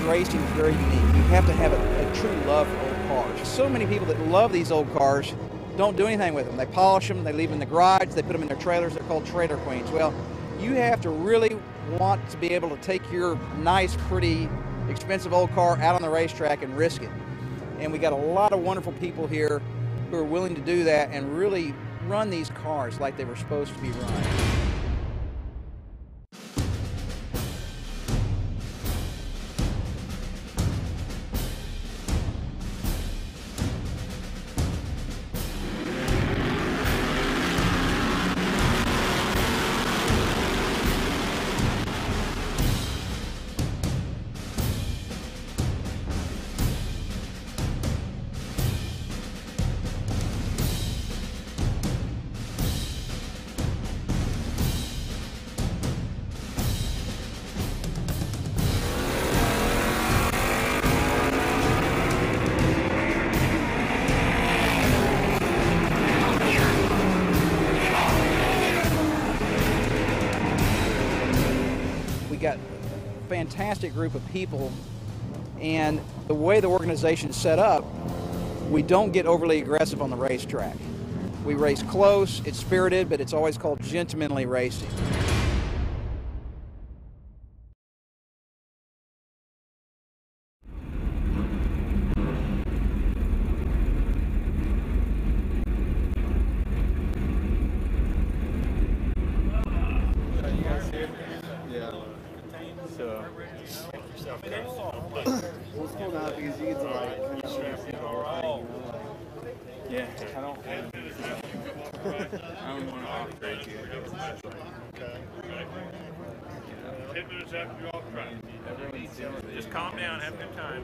racing is very unique. You have to have a true love for old cars. So many people that love these old cars don't do anything with them. They polish them, they leave them in the garage, they put them in their trailers. They're called trailer queens. Well, you have to really want to be able to take your nice, pretty, expensive old car out on the racetrack and risk it. And we got a lot of wonderful people here who are willing to do that and really run these cars like they were supposed to be run. Got a fantastic group of people, and the way the organization is set up, we don't get overly aggressive on the racetrack. We race close, it's spirited, but it's always called gentlemanly racing. What's cool now because you get to like kind of see the whole thing, you know, like, yeah, I don't want to off-grade you. 10 minutes after you're off track. Just calm down, have a good time.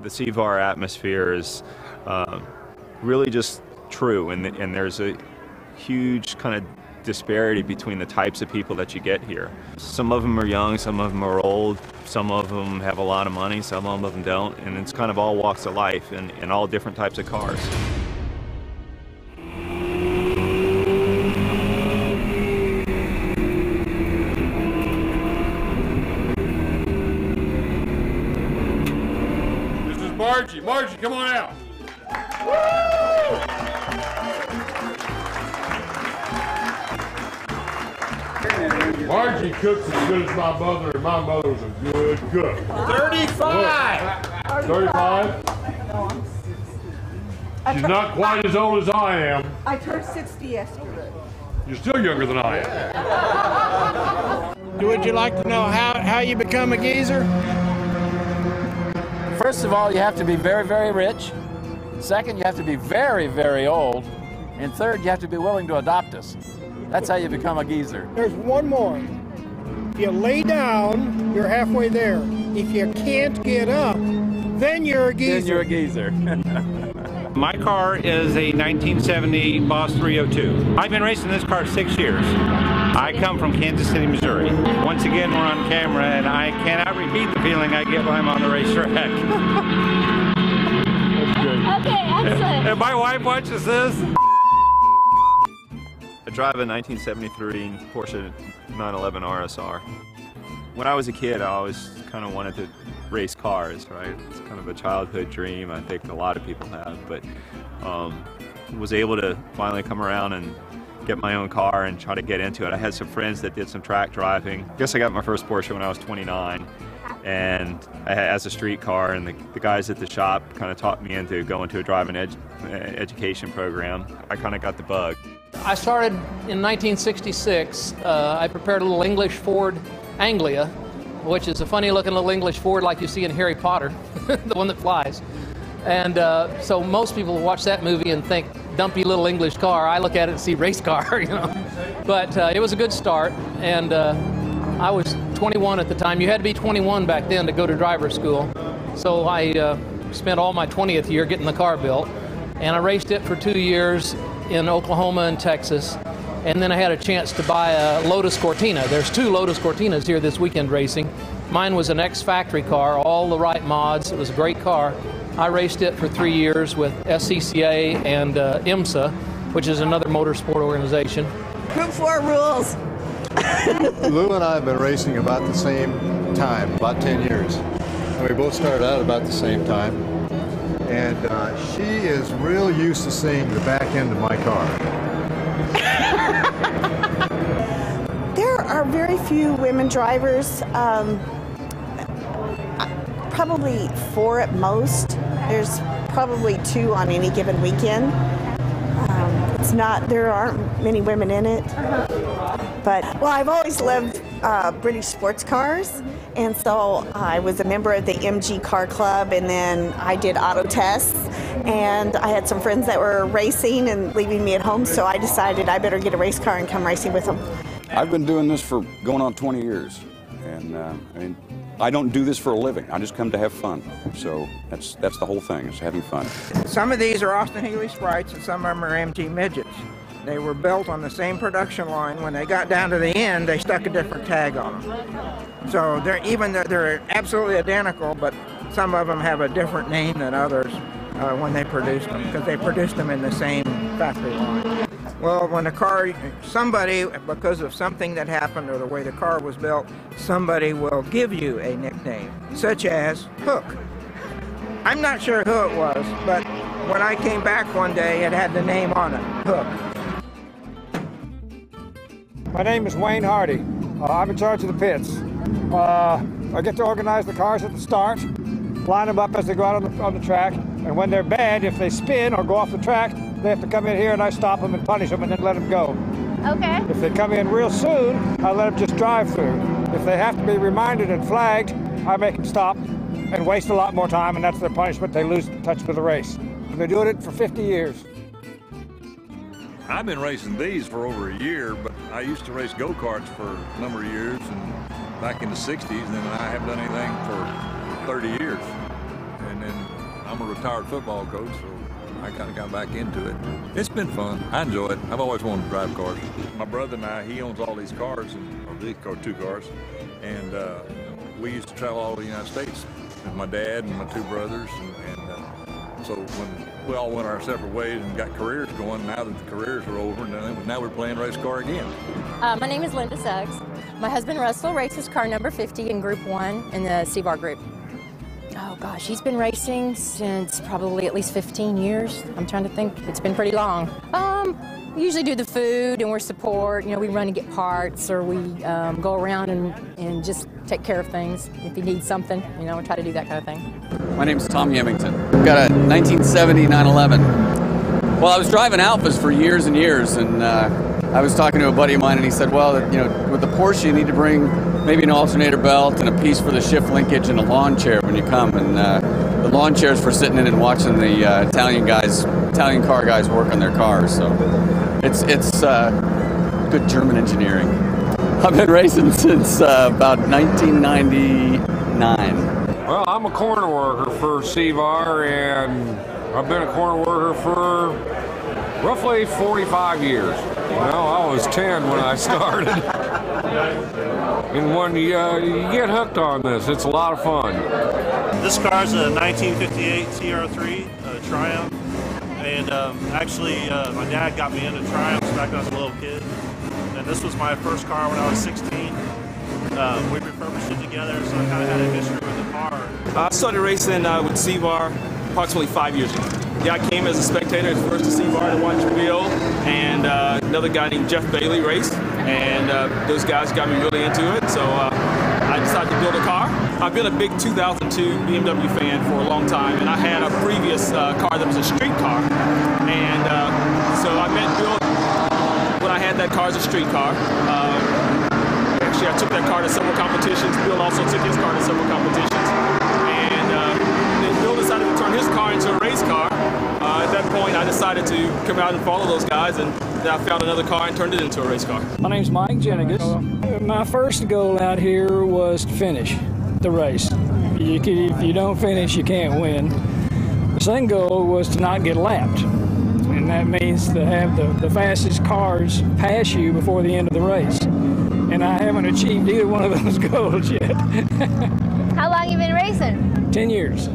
The CVAR atmosphere is really just true, and there's a huge kind of disparity between the types of people that you get here. Some of them are young, some of them are old, some of them have a lot of money, some of them don't, and it's kind of all walks of life and all different types of cars. This is Margie. Margie, come on out. Margie cooks as good as my mother, and my mother was a good cook. 35! 35? No, I'm 60. She's not quite as old as I am. I turned 60 yesterday. You're still younger than I am. Would you like to know how you become a geezer? First of all, you have to be very, very rich. Second, you have to be very, very old. And third, you have to be willing to adopt us. That's how you become a geezer. There's one more. If you lay down, you're halfway there. If you can't get up, then you're a geezer. Then you're a geezer. My car is a 1970 Boss 302. I've been racing this car 6 years. I come from Kansas City, Missouri. Once again, we're on camera, and I cannot repeat the feeling I get when I'm on the racetrack. Okay, excellent. If my wife watches this. I drive a 1973 Porsche 911 RSR. When I was a kid, I always kind of wanted to race cars, right? It's kind of a childhood dream I think a lot of people have, but was able to finally come around and get my own car and try to get into it. I had some friends that did some track driving. I guess I got my first Porsche when I was 29, and as a street car, and the guys at the shop kind of taught me into going to a driving education program. I kind of got the bug. I started in 1966. I prepared a little English Ford Anglia, which is a funny looking little English Ford like you see in Harry Potter, the one that flies. And so most people watch that movie and think dumpy little English car. I look at it and see race car, you know. But it was a good start, and I was 21 at the time. You had to be 21 back then to go to driver's school. So I spent all my 20th year getting the car built, and I raced it for 2 years in Oklahoma and Texas. And then I had a chance to buy a Lotus Cortina. There's 2 Lotus Cortinas here this weekend racing. Mine was an ex-factory car, all the right mods. It was a great car. I raced it for 3 years with SCCA and IMSA, which is another motorsport organization. Group 4 rules. Lou and I have been racing about the same time, about 10 years. And we both started out about the same time. And she is real used to seeing the back end of my car. There are very few women drivers, probably 4 at most. There's probably 2 on any given weekend. There aren't many women in it. But, well, I've always loved British sports cars, and so I was a member of the MG Car Club, and then I did auto tests, and I had some friends that were racing and leaving me at home, so I decided I better get a race car and come racing with them. I've been doing this for going on 20 years, and I mean, I don't do this for a living. I just come to have fun. So that's the whole thing, is having fun. Some of these are Austin Healey Sprites, and some of them are MG Midgets. They were built on the same production line. When they got down to the end, they stuck a different tag on them. So they're absolutely identical, but some of them have a different name than others when they produced them, because they produced them in the same factory line. Well, when a car, somebody, because of something that happened or the way the car was built, somebody will give you a nickname, such as Hook. I'm not sure who it was, but when I came back one day, it had the name on it, Hook. My name is Wayne Hardy. I'm in charge of the pits. I get to organize the cars at the start, line them up as they go out on the track, and when they're bad, if they spin or go off the track, they have to come in here and I stop them and punish them and then let them go. Okay. If they come in real soon, I let them just drive through. If they have to be reminded and flagged, I make them stop and waste a lot more time, and that's their punishment. They lose touch with the race. And they're doing it for 50 years. I've been racing these for over a year, but I used to race go-karts for a number of years, and back in the 60s, and then I haven't done anything for 30 years. And then I'm a retired football coach, so I kind of got back into it. It's been fun. I enjoy it. I've always wanted to drive cars. My brother and I, he owns all these cars, or these two cars, and we used to travel all over the United States with my dad and my two brothers, and so when we all went our separate ways and got careers going, now that the careers are over, now we're playing race car again. My name is Linda Suggs. My husband Russell races car number 50 in Group 1 in the CVAR group. Oh gosh, he's been racing since probably at least 15 years. I'm trying to think, it's been pretty long. We usually do the food and we're support. You know, we run and get parts, or we go around and just take care of things. If he needs something, you know, we try to do that kind of thing. My name's Tom Yemington. I've got a 1970 911. Well, I was driving Alphas for years and years, and I was talking to a buddy of mine, and he said, well, you know, with the Porsche, you need to bring maybe an alternator belt and a piece for the shift linkage and a lawn chair when you come. And the lawn chair is for sitting in and watching the Italian car guys work on their cars. So it's good German engineering. I've been racing since about 1999. Well, I'm a corner worker for CVAR, and I've been a corner worker for roughly 45 years. You know, I was 10 when I started. And when you get hooked on this, it's a lot of fun. This car's a 1958 TR3 Triumph. And actually, my dad got me into Triumphs back when I was a little kid. And this was my first car when I was 16. We refurbished it together, so I kind of had a history with the car. I started racing with CVAR approximately 5 years ago. Yeah, I came as a spectator at first to CVAR to watch Bill and another guy named Jeff Bailey race, and those guys got me really into it, so I decided to build a car. I've been a big 2002 BMW fan for a long time, and I had a previous car that was a street car, and so I met Bill when I had that car as a street car. Actually, I took that car to several competitions. Bill also took his car to several competitions, and then Bill decided to turn his car into a race car. At that point, I decided to come out and follow those guys, and then I found another car and turned it into a race car. My name's Mike Jenigas. My first goal out here was to finish the race. If you don't finish, you can't win. The second goal was to not get lapped, and that means to have the fastest cars pass you before the end of the race. And I haven't achieved either one of those goals yet. How long have you been racing? 10 years.